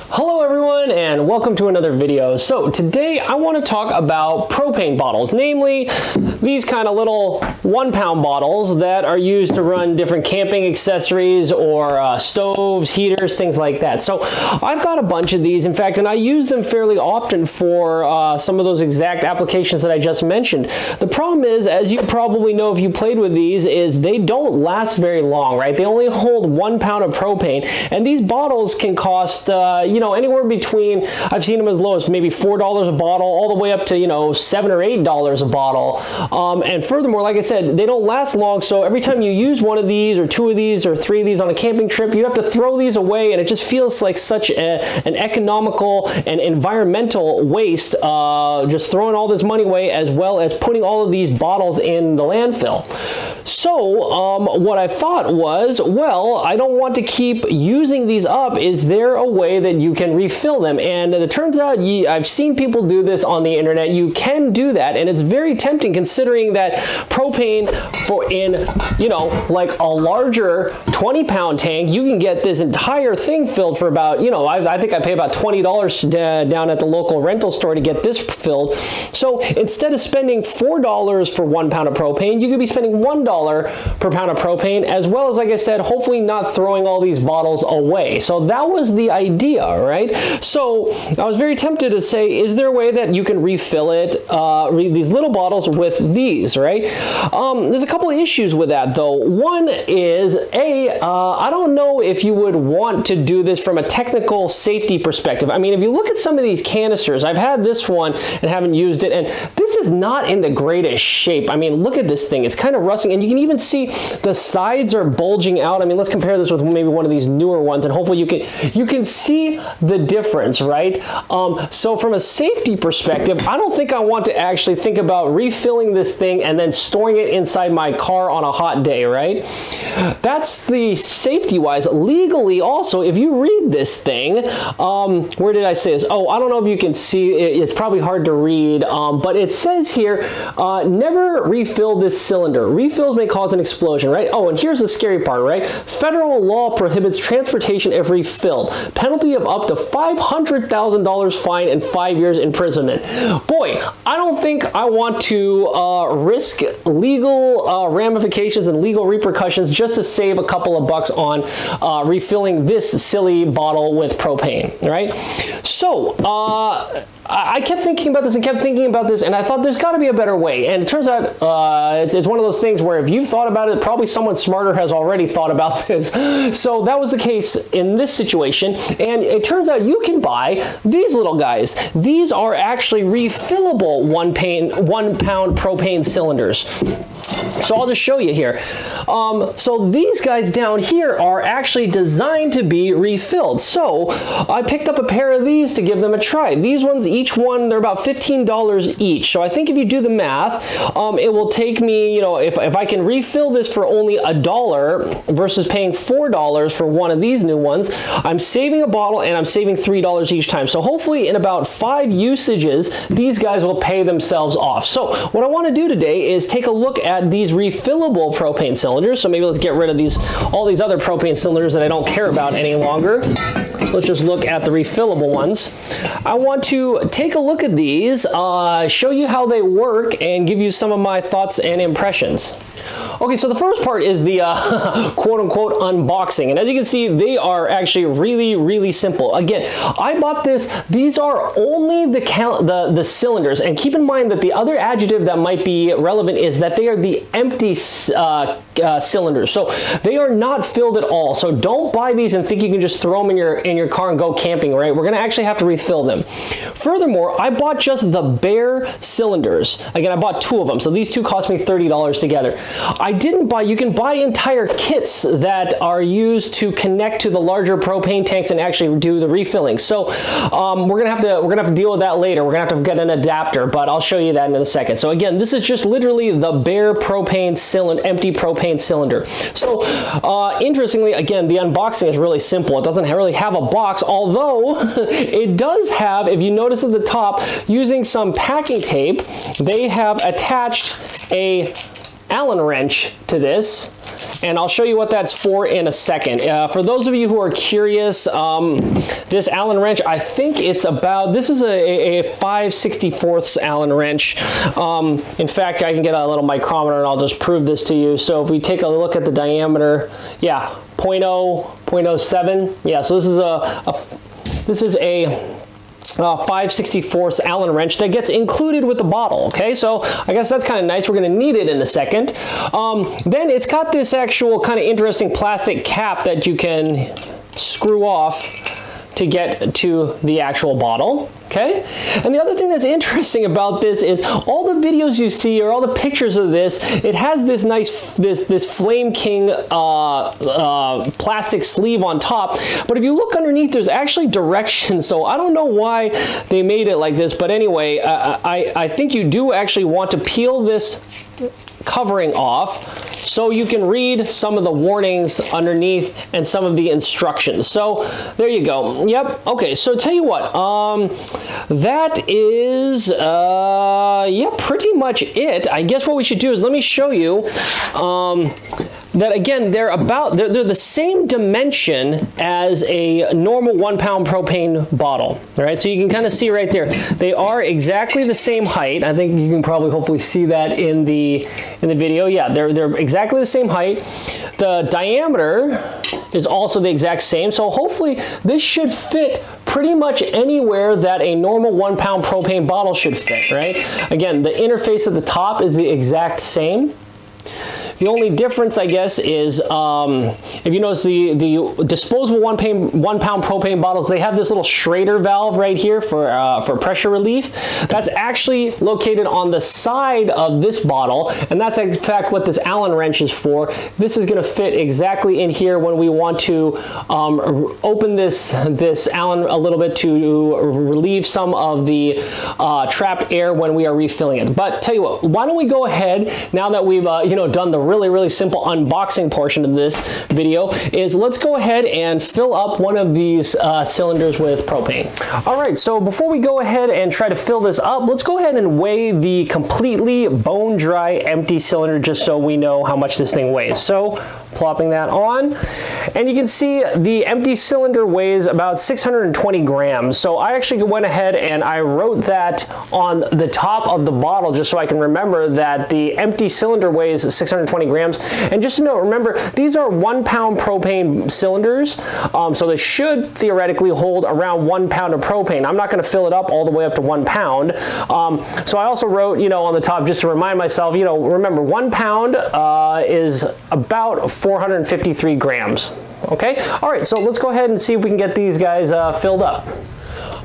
Hello everyone and welcome to another video. So today I want to talk about propane bottles, namely these kind of little 1 pound bottles that are used to run different camping accessories or stoves, heaters, things like that. So I've got a bunch of these, in fact, and I use them fairly often for some of those exact applications that I just mentioned. The problem is, as you probably know if you played with these, is they don't last very long, right? They only hold 1 pound of propane, and these bottles can cost anywhere between, I've seen them as low as maybe $4 a bottle, all the way up to, $7 or $8 a bottle. And furthermore, like I said, they don't last long, so every time you use one of these, or 2 of these, or 3 of these on a camping trip, you have to throw these away, and it just feels like such an economical and environmental waste, just throwing all this money away, as well as putting all of these bottles in the landfill. So what I thought was, well, I don't want to keep using these up. Is there a way that you can refill them? And it turns out, I've seen people do this on the internet. You can do that, and it's very tempting considering that propane like a larger 20-pound tank, you can get this entire thing filled for about, I think I pay about $20 down at the local rental store to get this filled. So instead of spending $4 for 1 pound of propane, you could be spending $1 per pound of propane, as well as, like I said, hopefully not throwing all these bottles away. So that was the idea, right? So I was very tempted to say, is there a way that you can refill it, these little bottles with these, right? There's a couple of issues with that, though. One is, I don't know if you would want to do this from a technical safety perspective. I mean, if you look at some of these canisters, I've had this one and haven't used it, and this is not in the greatest shape. I mean, look at this thing. It's kind of rusting, and you can even see the sides are bulging out. I mean, let's compare this with maybe one of these newer ones, and hopefully you can see the difference, right? So from a safety perspective, I don't think I want to actually think about refilling this thing and then storing it inside my car on a hot day, right? That's the safety-wise. Legally, also, if you read this thing, where did I say this? Oh, I don't know if you can see it. It's probably hard to read, but it says here, never refill this cylinder. Refills may cause an explosion, right? Oh, and here's the scary part, right? Federal law prohibits transportation if refilled. Penalty of up to $500,000 fine and 5 years imprisonment. Boy, I don't think I want to risk legal ramifications and legal repercussions just to save a couple of bucks on refilling this silly bottle with propane, right? So, I kept thinking about this and kept thinking about this, and I thought there's got to be a better way. And it turns out it's one of those things where if you've thought about it, probably someone smarter has already thought about this. So that was the case in this situation. And it turns out you can buy these little guys. These are actually refillable 1 pound propane cylinders. So I'll just show you here. So these guys down here are actually designed to be refilled. So I picked up a pair of these to give them a try. These ones, each one, they're about $15 each. So I think if you do the math, it will take me, if I can refill this for only $1 versus paying $4 for one of these new ones, I'm saving a bottle and I'm saving $3 each time. So hopefully in about 5 usages, these guys will pay themselves off. So what I want to do today is take a look at these refillable propane cylinders. So maybe let's get rid of all these other propane cylinders that I don't care about any longer. Let's just look at the refillable ones. I want to take a look at these, show you how they work, and give you some of my thoughts and impressions. Okay, so the first part is the quote-unquote unboxing. And as you can see, they are actually really, really simple. Again, I bought this. These are only the cylinders. And keep in mind that the other adjective that might be relevant is that they are the empty cylinders. So they are not filled at all. So don't buy these and think you can just throw them in your car and go camping, right? We're going to actually have to refill them. Furthermore, I bought just the bare cylinders. Again, I bought 2 of them. So these 2 cost me $30 together. I didn't buy, you can buy entire kits that are used to connect to the larger propane tanks and actually do the refilling. So we're gonna have to deal with that later. We're gonna have to get an adapter, but I'll show you that in a second. So again, this is just literally the bare propane cylinder, empty propane cylinder. So interestingly, again, the unboxing is really simple. It doesn't really have a box, although it does have, if you notice at the top, using some packing tape, they have attached a Allen wrench to this, and I'll show you what that's for in a second. For those of you who are curious, this Allen wrench, I think it's about, this is a 5/64 Allen wrench. In fact, I can get a little micrometer and I'll just prove this to you. So if we take a look at the diameter, yeah, 0.07. Yeah, so this is a 5/64 Allen wrench that gets included with the bottle. Okay, so I guess that's kind of nice. We're going to need it in a second. Then it's got this actual kind of interesting plastic cap that you can screw off to get to the actual bottle. Okay, and the other thing that's interesting about this is all the videos you see or all the pictures of this, it has this nice this Flame King plastic sleeve on top, but if you look underneath, there's actually directions. So I don't know why they made it like this, but anyway, I think you do actually want to peel this covering off so you can read some of the warnings underneath and some of the instructions. So there you go. Yep. Okay, so tell you what, that is yeah, pretty much it. I guess what we should do is let me show you that again, they're the same dimension as a normal 1 pound propane bottle. All right, so you can kind of see right there, they are exactly the same height. I think you can probably hopefully see that in the video. Yeah, they're exactly the same height. The diameter is also the exact same. So hopefully this should fit pretty much anywhere that a normal 1 pound propane bottle should fit, right? Again, the interface at the top is the exact same. The only difference, I guess, is if you notice the disposable 1 pound propane bottles, they have this little Schrader valve right here for pressure relief. That's actually located on the side of this bottle, and that's in fact what this Allen wrench is for. This is going to fit exactly in here when we want to open this Allen a little bit to relieve some of the trapped air when we are refilling it. But tell you what, why don't we go ahead now that we've done the really simple unboxing portion of this video, is let's go ahead and fill up one of these cylinders with propane. All right, so before we go ahead and try to fill this up, let's go ahead and weigh the completely bone dry empty cylinder just so we know how much this thing weighs. So plopping that on, and you can see the empty cylinder weighs about 620 grams. So I actually went ahead and I wrote that on the top of the bottle just so I can remember that the empty cylinder weighs 620 grams. And just to note, remember, these are 1 pound propane cylinders, so they should theoretically hold around 1 pound of propane. I'm not going to fill it up all the way up to 1 pound. So I also wrote, on the top, just to remind myself, remember 1 pound is about 453 grams. Okay, all right, so let's go ahead and see if we can get these guys filled up.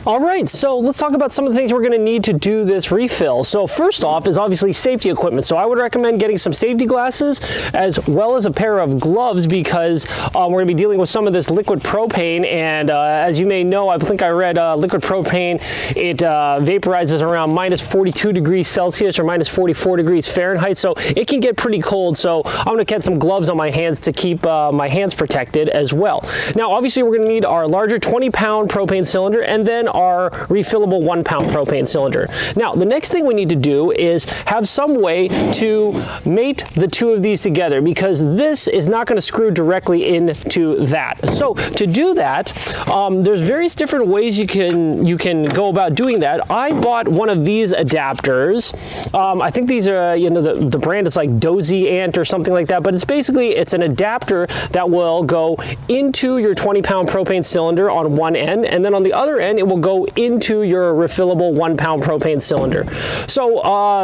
All right, so let's talk about some of the things we're going to need to do this refill. So first off is obviously safety equipment. So I would recommend getting some safety glasses as well as a pair of gloves because we're going to be dealing with some of this liquid propane. And as you may know, I think I read liquid propane, it vaporizes around minus 42 degrees Celsius or minus 44 degrees Fahrenheit. So it can get pretty cold. So I'm going to get some gloves on my hands to keep my hands protected as well. Now, obviously, we're going to need our larger 20 pound propane cylinder and then our refillable 1 pound propane cylinder. Now, the next thing we need to do is have some way to mate the two of these together because this is not going to screw directly into that. So to do that, there's various different ways you can go about doing that. I bought one of these adapters. I think these are, the brand is like Dozy Ant or something like that, but it's an adapter that will go into your 20 pound propane cylinder on one end, and then on the other end, it will go into your refillable 1 pound propane cylinder. So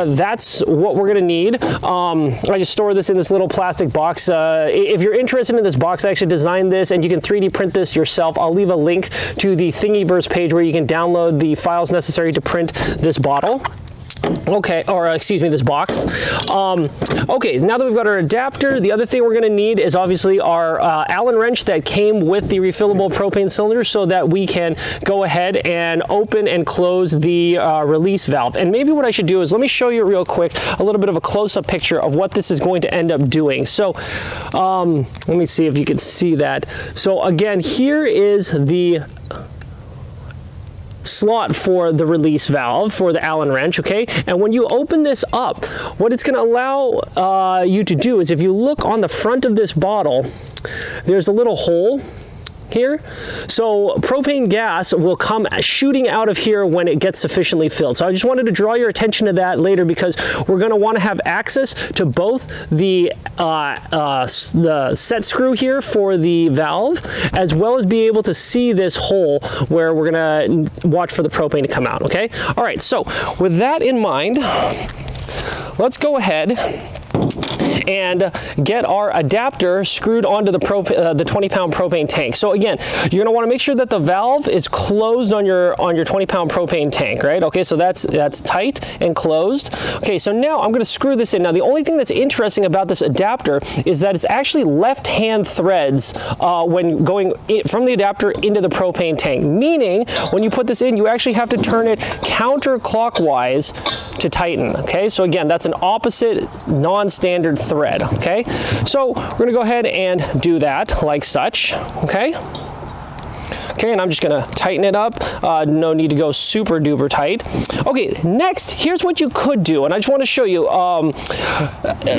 that's what we're gonna need. I just store this in this little plastic box. If you're interested in this box, I actually designed this and you can 3D print this yourself. I'll leave a link to the Thingiverse page where you can download the files necessary to print this bottle. Okay, or excuse me, this box. Okay, now that we've got our adapter, the other thing we're going to need is obviously our Allen wrench that came with the refillable propane cylinder so that we can go ahead and open and close the release valve. And maybe what I should do is let me show you real quick a little bit of a close-up picture of what this is going to end up doing. So let me see if you can see that. So again, here is the slot for the release valve for the Allen wrench, okay? And when you open this up, what it's gonna allow you to do is, if you look on the front of this bottle, there's a little hole here. So propane gas will come shooting out of here when it gets sufficiently filled. So I just wanted to draw your attention to that later, because we're going to want to have access to both the set screw here for the valve, as well as be able to see this hole where we're going to watch for the propane to come out, okay? All right, so with that in mind, let's go ahead and get our adapter screwed onto the 20-pound propane tank. So again, you're gonna wanna make sure that the valve is closed on your 20-pound propane tank, right? Okay, so that's tight and closed. Okay, so now I'm gonna screw this in. Now, the only thing that's interesting about this adapter is that it's actually left-hand threads when going from the adapter into the propane tank, meaning when you put this in, you actually have to turn it counterclockwise to tighten, okay? So again, that's an opposite non-standard thread, okay? So we're gonna go ahead and do that like such, okay? Okay, and I'm just gonna tighten it up. No need to go super duper tight. Okay, next, here's what you could do, and I just wanna show you.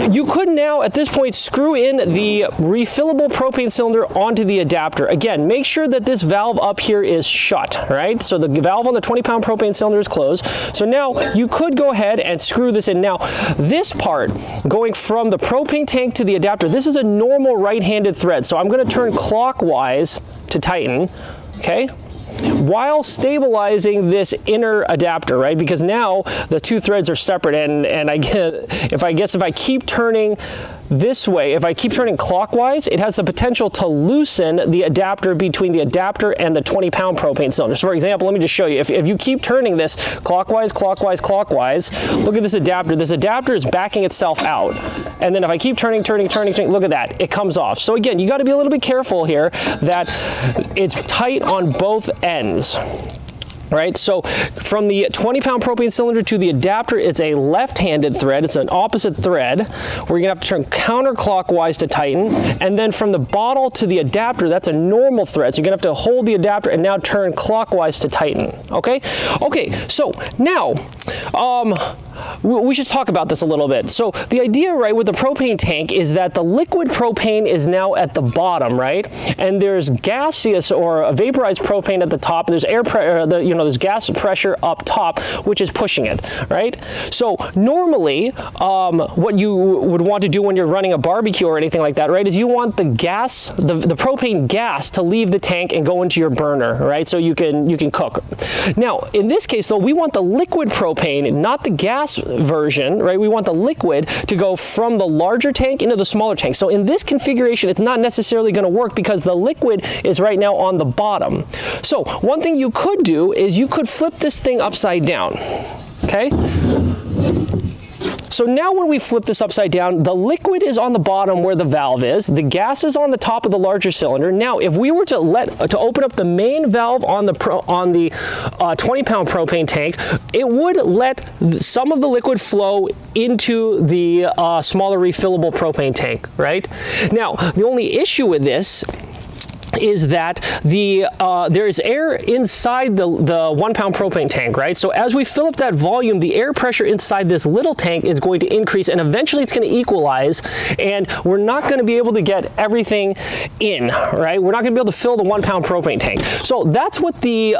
You could now, at this point, screw in the refillable propane cylinder onto the adapter. Again, make sure that this valve up here is shut, right? So the valve on the 20-pound propane cylinder is closed. So now you could go ahead and screw this in. Now, this part, going from the propane tank to the adapter, this is a normal right-handed thread. So I'm gonna turn clockwise to tighten, okay? While stabilizing this inner adapter, right? Because now the two threads are separate, and I guess if I keep turning this way, if I keep turning clockwise, it has the potential to loosen the adapter between the adapter and the 20-pound propane cylinder. So for example, let me just show you. If you keep turning this clockwise, clockwise, clockwise, look at this adapter. This adapter is backing itself out. And then if I keep turning, look at that, it comes off. So again, you got to be a little bit careful here that it's tight on both ends. Right, so from the 20-pound propane cylinder to the adapter, it's a left-handed thread. It's an opposite thread. Where you're gonna have to turn counterclockwise to tighten, and then from the bottle to the adapter, that's a normal thread. So you're gonna have to hold the adapter and now turn clockwise to tighten. Okay. Okay. So now, we should talk about this a little bit. So the idea, right, with the propane tank is that the liquid propane is now at the bottom, right? And there's gaseous or vaporized propane at the top. There's air pressure, there's gas pressure up top, which is pushing it, right? So normally, what you would want to do when you're running a barbecue or anything like that, right, is you want the gas, the propane gas to leave the tank and go into your burner, right? So you can cook. Now, in this case, though, we want the liquid propane, not the gas version, right? We want the liquid to go from the larger tank into the smaller tank. So in this configuration, it's not necessarily going to work because the liquid is right now on the bottom. So one thing you could do is you could flip this thing upside down, okay? So now when we flip this upside down, the liquid is on the bottom where the valve is. The gas is on the top of the larger cylinder. Now, if we were to open up the main valve on the 20-pound propane tank, it would let some of the liquid flow into the smaller refillable propane tank, right? Now, the only issue with this is that there is air inside the 1-pound propane tank, right? So as we fill up that volume, the air pressure inside this little tank is going to increase, and eventually it's going to equalize, and we're not going to be able to get everything in, right? We're not going to be able to fill the 1-pound propane tank. So that's what the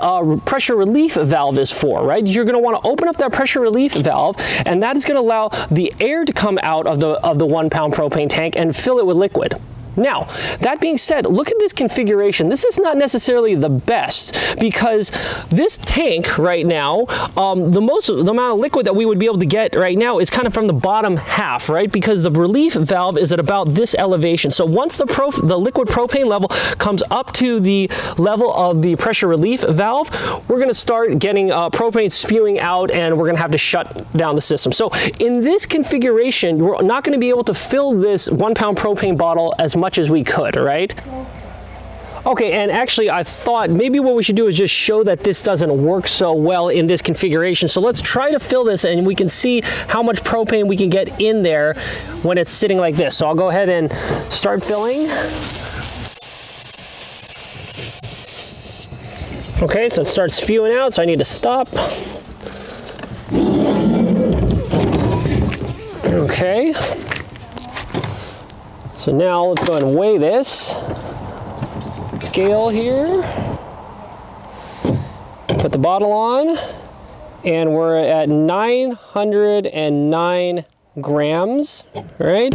pressure relief valve is for, right? You're going to want to open up that pressure relief valve, and that is going to allow the air to come out of the 1-pound propane tank and fill it with liquid. Now, that being said, look at this configuration. This is not necessarily the best because this tank right now, the amount of liquid that we would be able to get right now is kind of from the bottom half, right? Because the relief valve is at about this elevation. So once the liquid propane level comes up to the level of the pressure relief valve, we're going to start getting propane spewing out, and we're going to have to shut down the system. So in this configuration, we're not going to be able to fill this 1-pound propane bottle as much as we could, right? Okay, and actually I thought maybe what we should do is just show that this doesn't work so well in this configuration. So let's try to fill this and we can see how much propane we can get in there when it's sitting like this. So I'll go ahead and start filling. Okay, so it starts spewing out, so I need to stop. Okay. So now let's go ahead and weigh this. Scale here. Put the bottle on, and we're at 909 grams, right?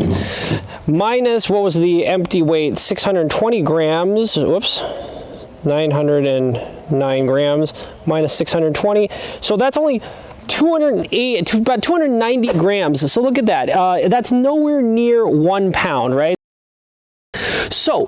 Minus, what was the empty weight? 620 grams. Whoops. 909 grams minus 620. So that's only 208, about 290 grams. So look at that. That's nowhere near 1 pound, right? So,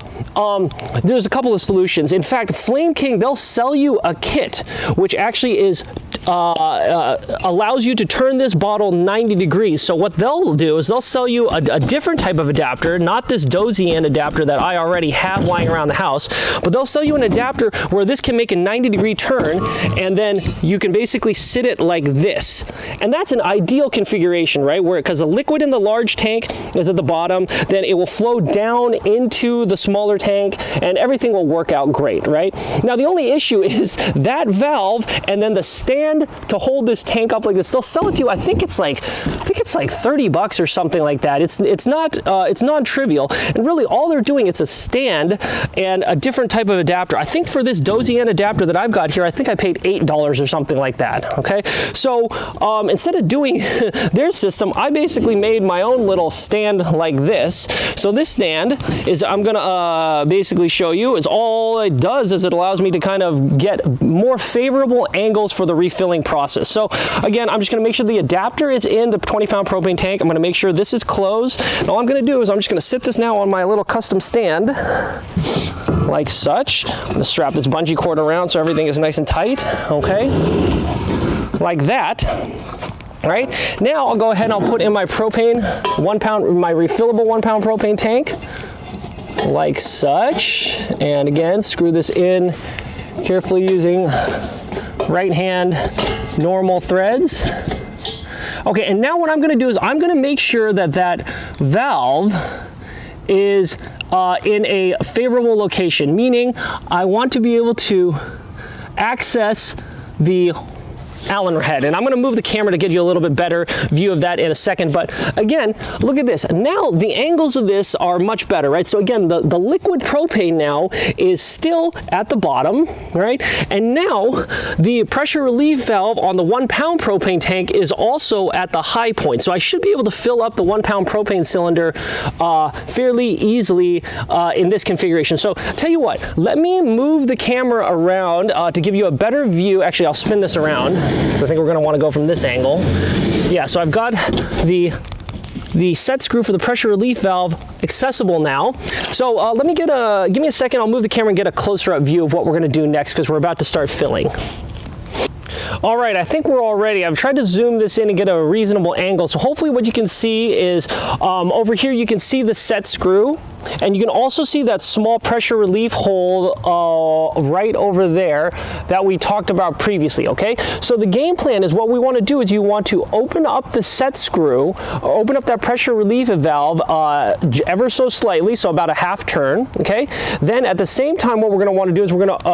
there's a couple of solutions. In fact, Flame King, they'll sell you a kit, which actually is allows you to turn this bottle 90 degrees. So what they'll do is they'll sell you a different type of adapter, not this dozy end adapter that I already have lying around the house, but they'll sell you an adapter where this can make a 90-degree turn, and then you can basically sit it like this. And that's an ideal configuration, right? Where, because the liquid in the large tank is at the bottom, then it will flow down into the smaller tank, and everything will work out great, right? Now, the only issue is that valve and then the stand to hold this tank up like this. They'll sell it to you. I think it's like $30 or something like that. It's non-trivial, and really all they're doing is a stand and a different type of adapter. I think for this dozy end adapter that I've got here, I think I paid $8 or something like that. Okay, so instead of doing their system, I basically made my own little stand like this. So this stand is, I'm gonna basically show you, is all it does is it allows me to kind of get more favorable angles for the refilling process. So again, I'm just going to make sure the adapter is in the 20-pound propane tank. I'm going to make sure this is closed. And all I'm going to do is I'm just going to sit this now on my little custom stand like such. I'm going to strap this bungee cord around so everything is nice and tight. Okay, like that. Right now, I'll go ahead and I'll put in my propane 1 pound, my refillable 1 pound propane tank like such. And again, screw this in carefully using right hand normal threads. Okay, and now what I'm going to do is I'm going to make sure that that valve is in a favorable location, meaning I want to be able to access the Allen head, and I'm going to move the camera to get you a little bit better view of that in a second. But again, look at this. Now the angles of this are much better, right? So again, the liquid propane now is still at the bottom, right? And now the pressure relief valve on the 1 pound propane tank is also at the high point. So I should be able to fill up the 1 pound propane cylinder fairly easily in this configuration. So tell you what, let me move the camera around to give you a better view. Actually, I'll spin this around. So I think we're going to want to go from this angle. Yeah, so I've got the set screw for the pressure relief valve accessible now. So let me give me a second. I'll move the camera and get a closer up view of what we're going to do next, because we're about to start filling. All right, I think we're all ready. I've tried to zoom this in and get a reasonable angle. So hopefully what you can see is over here you can see the set screw. And you can also see that small pressure relief hole right over there that we talked about previously, okay? So the game plan is, what we want to do is you want to open up the set screw, or open up that pressure relief valve ever so slightly, so about a half turn, okay? Then at the same time, what we're going to want to do is we're going to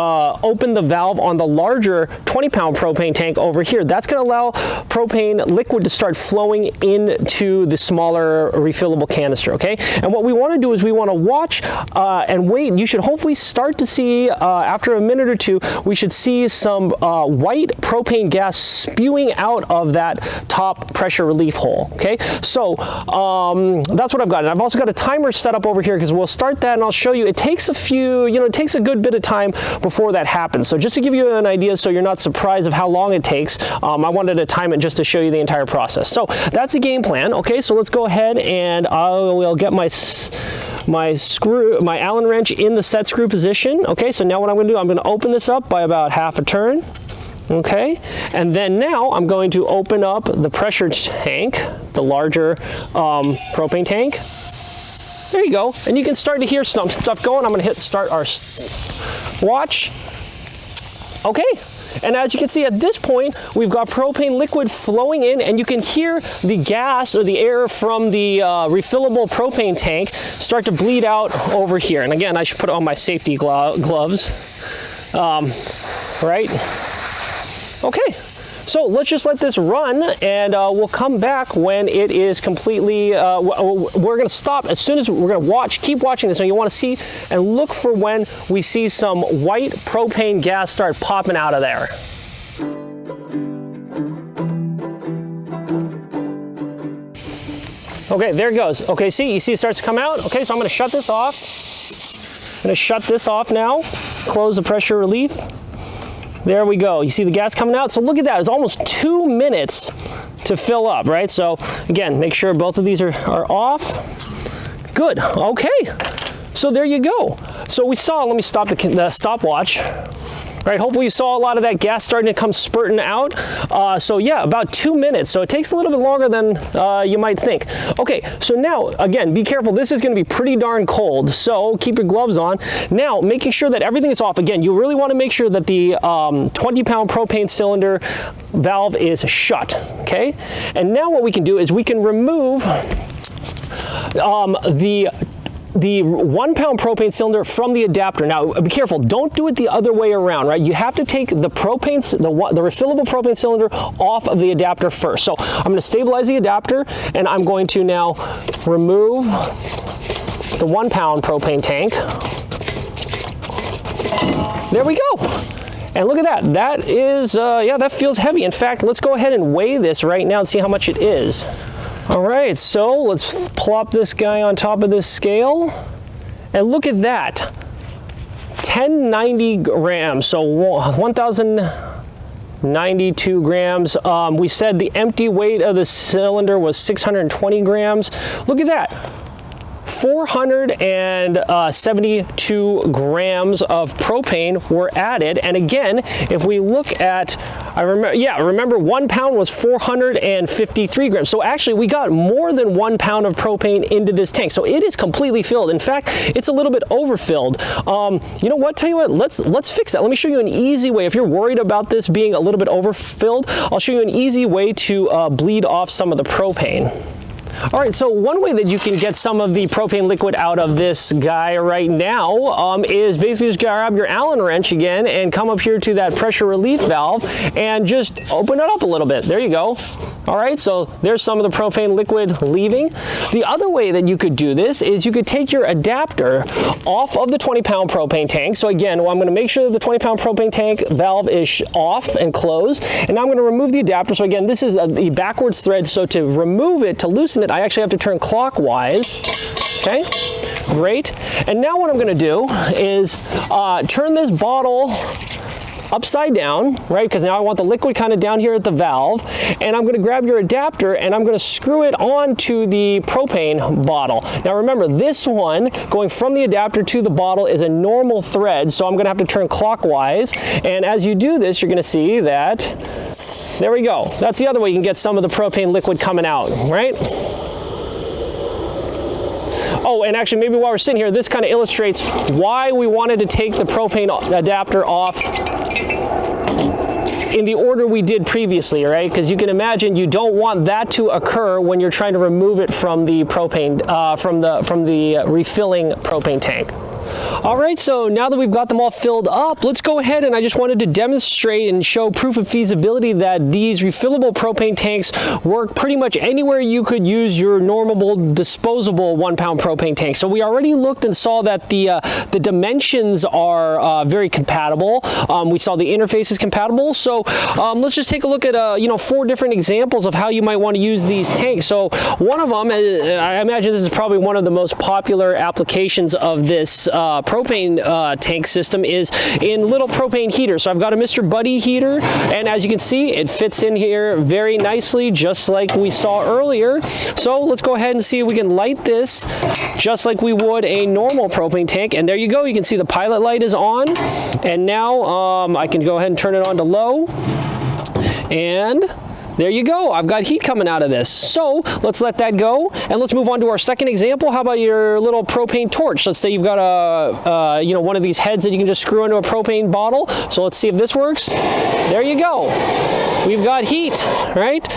open the valve on the larger 20-pound propane tank over here. That's going to allow propane liquid to start flowing into the smaller refillable canister, okay? And what we want to do is we want to watch and wait. You should hopefully start to see after a minute or two, we should see some white propane gas spewing out of that top pressure relief hole. Okay, so that's what I've got. And I've also got a timer set up over here, because we'll start that and I'll show you. It takes a few, it takes a good bit of time before that happens. So just to give you an idea, so you're not surprised of how long it takes, I wanted to time it just to show you the entire process. So that's the game plan. Okay, so let's go ahead and I'll get my Allen wrench in the set screw position. Okay, so now what I'm going to do, I'm going to open this up by about half a turn. Okay, and then now I'm going to open up the pressure tank, the larger propane tank. There you go, and you can start to hear some stuff going. I'm going to hit start our watch. Okay, and as you can see at this point, we've got propane liquid flowing in, and you can hear the gas or the air from the refillable propane tank start to bleed out over here. And again, I should put on my safety gloves. right? Okay, so let's just let this run, and we'll come back when it is completely, we're gonna stop as soon as we're gonna keep watching this, and you wanna see and look for when we see some white propane gas start popping out of there. Okay, there it goes. Okay, you see it starts to come out? Okay, so I'm gonna shut this off. I'm gonna shut this off now, close the pressure relief. There we go. You see the gas coming out? So look at that, it's almost 2 minutes to fill up, right? So again, make sure both of these are off. Good, okay. So there you go. So we saw, let me stop the stopwatch. Right, hopefully you saw a lot of that gas starting to come spurting out. So yeah, about 2 minutes. So it takes a little bit longer than you might think. Okay, so now, again, be careful. This is gonna be pretty darn cold, so keep your gloves on. Now, making sure that everything is off. Again, you really wanna make sure that the 20-pound propane cylinder valve is shut, okay? And now what we can do is we can remove the 1 pound propane cylinder from the adapter. Now, be careful, don't do it the other way around, right? You have to take the refillable propane cylinder off of the adapter first. So I'm gonna stabilize the adapter, and I'm going to now remove the 1 pound propane tank. There we go. And look at that, that is, yeah, that feels heavy. In fact, let's go ahead and weigh this right now and see how much it is. All right, so let's plop this guy on top of this scale, and look at that, 1090 grams, so 1,092 grams. We said the empty weight of the cylinder was 620 grams. Look at that. 472 grams of propane were added, and again, if we look at, remember 1 pound was 453 grams. So actually, we got more than 1 pound of propane into this tank. So it is completely filled. In fact, it's a little bit overfilled. You know what? Tell you what. Let's fix that. Let me show you an easy way. If you're worried about this being a little bit overfilled, I'll show you an easy way to bleed off some of the propane. All right, so one way that you can get some of the propane liquid out of this guy right now is basically just grab your Allen wrench again and come up here to that pressure relief valve and just open it up a little bit. There you go. All right, so there's some of the propane liquid leaving. The other way that you could do this is you could take your adapter off of the 20-pound propane tank. So again, I'm going to make sure that the 20-pound propane tank valve is off and closed, and now I'm going to remove the adapter. So again, this is the backwards thread, so to remove it, to loosen it, I actually have to turn clockwise. Okay, great. And now what I'm going to do is turn this bottle upside down, right? Because now I want the liquid kind of down here at the valve, and I'm going to grab your adapter and I'm going to screw it onto the propane bottle. Now remember, this one going from the adapter to the bottle is a normal thread, so I'm going to have to turn clockwise, and as you do this, you're going to see that, there we go. That's the other way you can get some of the propane liquid coming out, right? Oh, and actually, maybe while we're sitting here, this kind of illustrates why we wanted to take the propane adapter off in the order we did previously, right? Because you can imagine you don't want that to occur when you're trying to remove it from the propane, from the refilling propane tank. All right, so now that we've got them all filled up, let's go ahead, and I just wanted to demonstrate and show proof of feasibility that these refillable propane tanks work pretty much anywhere you could use your normal disposable 1 pound propane tank. So we already looked and saw that the dimensions are very compatible. We saw the interface is compatible. So let's just take a look at 4 different examples of how you might want to use these tanks. So one of them, I imagine this is probably one of the most popular applications of this propane tank system, is in little propane heaters. So I've got a Mr. Buddy heater, and as you can see, it fits in here very nicely, just like we saw earlier. So let's go ahead and see if we can light this just like we would a normal propane tank. And there you go. You can see the pilot light is on, and now I can go ahead and turn it on to low, and there you go. I've got heat coming out of this. So let's let that go, and let's move on to our second example. How about your little propane torch? Let's say you've got a one of these heads that you can just screw into a propane bottle. So let's see if this works. There you go. We've got heat, right?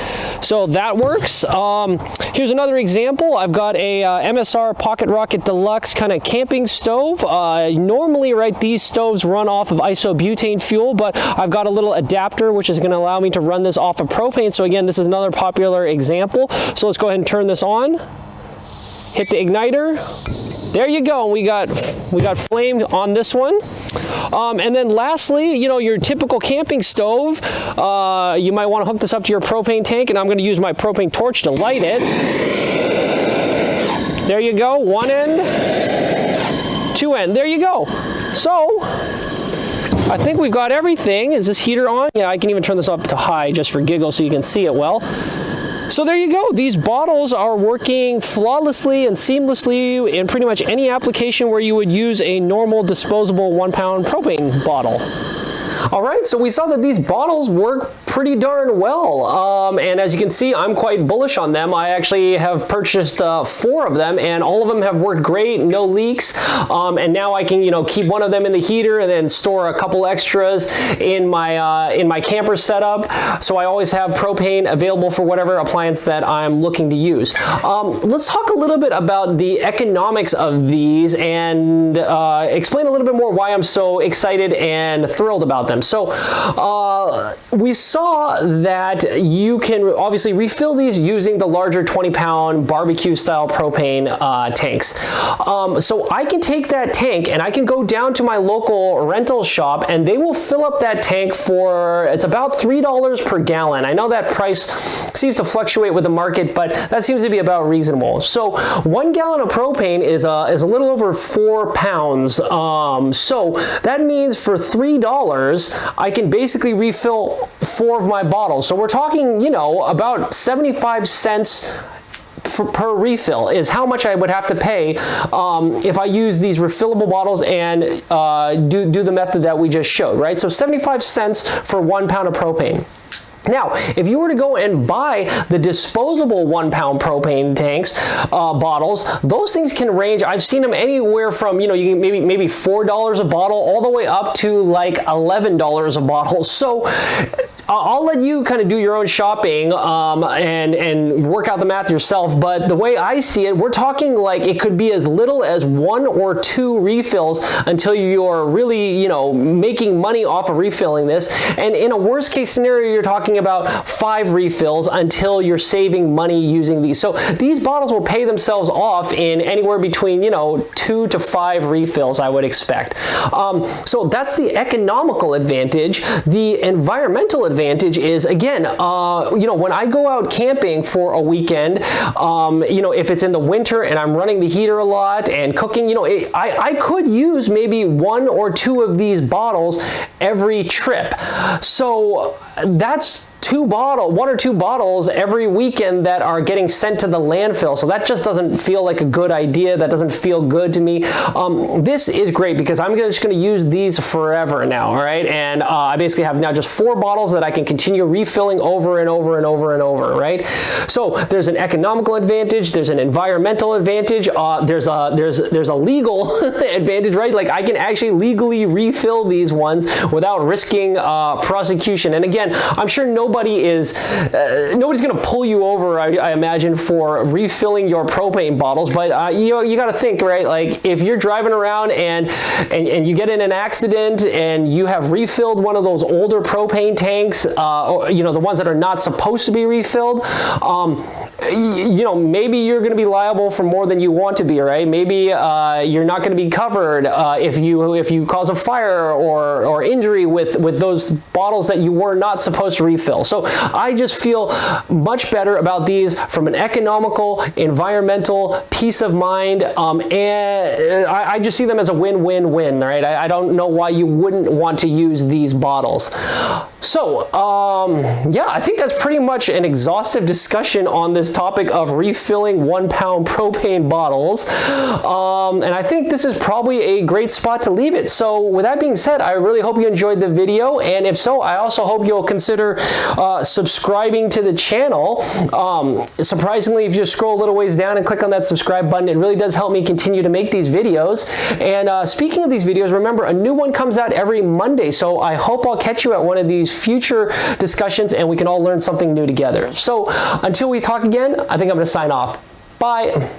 So that works. Here's another example. I've got a MSR Pocket Rocket Deluxe kind of camping stove. Normally, right, these stoves run off of isobutane fuel, but I've got a little adapter which is going to allow me to run this off of propane. So again, this is another popular example. So let's go ahead and turn this on. Hit the igniter. There you go. We got flame on this one. And then lastly, you know, your typical camping stove, you might want to hook this up to your propane tank, and I'm going to use my propane torch to light it. There you go. One end, two end. There you go. So I think we've got everything. Is this heater on? Yeah, I can even turn this up to high just for giggles so you can see it well. So there you go. These bottles are working flawlessly and seamlessly in pretty much any application where you would use a normal disposable 1 pound propane bottle. All right, so we saw that these bottles work pretty darn well. And as you can see, I'm quite bullish on them. I actually have purchased 4 of them, and all of them have worked great, no leaks. And now I can, you know, keep one of them in the heater and then store a couple extras in my camper setup. So I always have propane available for whatever appliance that I'm looking to use. Let's talk a little bit about the economics of these and explain a little bit more why I'm so excited and thrilled about them. So we saw that you can obviously refill these using the larger 20-pound barbecue style propane tanks. So I can take that tank and I can go down to my local rental shop and they will fill up that tank for, it's about $3 per gallon. I know that price seems to fluctuate with the market, but that seems to be about reasonable. So 1 gallon of propane is a little over 4 pounds. So that means for $3, I can basically refill 4 of my bottles. So we're talking, you know, about 75 cents per refill is how much I would have to pay if I use these refillable bottles and do the method that we just showed, right? So 75 cents for 1 pound of propane. Now, if you were to go and buy the disposable 1 pound propane tanks, bottles, those things can range, I've seen them anywhere from, you know, you can maybe $4 a bottle all the way up to like $11 a bottle. So I'll let you kind of do your own shopping and work out the math yourself, but the way I see it, we're talking like it could be as little as 1 or 2 refills until you're really, you know, making money off of refilling this. And in a worst case scenario, you're talking about 5 refills until you're saving money using these. So these bottles will pay themselves off in anywhere between, you know, 2 to 5 refills, I would expect. So that's the economical advantage. The environmental advantage is, again, you know, when I go out camping for a weekend, you know, if it's in the winter and I'm running the heater a lot and cooking, you know, I could use maybe 1 or 2 of these bottles every trip. So that's 1 or 2 bottles every weekend that are getting sent to the landfill. So that just doesn't feel like a good idea. That doesn't feel good to me. This is great because I'm just going to use these forever now, all right? And I basically have now just 4 bottles that I can continue refilling over and over and over and over, right? So there's an economical advantage. There's an environmental advantage. There's a legal advantage, right? Like I can actually legally refill these ones without risking prosecution. And again, I'm sure nobody's going to pull you over, I imagine, for refilling your propane bottles. But you got to think, right? Like if you're driving around and you get in an accident and you have refilled one of those older propane tanks, or, you know, the ones that are not supposed to be refilled, you know, maybe you're going to be liable for more than you want to be, right? Maybe you're not going to be covered if you cause a fire or injury with those bottles that you were not supposed to refill. So I just feel much better about these from an economical, environmental, peace of mind, and I just see them as a win-win-win, right? I don't know why you wouldn't want to use these bottles. So, yeah, I think that's pretty much an exhaustive discussion on this topic of refilling 1 pound propane bottles. And I think this is probably a great spot to leave it. So with that being said, I really hope you enjoyed the video. And if so, I also hope you'll consider subscribing to the channel. Surprisingly, if you just scroll a little ways down and click on that subscribe button, it really does help me continue to make these videos. And speaking of these videos, remember, a new one comes out every Monday, so I hope I'll catch you at one of these future discussions and we can all learn something new together. So until we talk again, I think I'm going to sign off. Bye.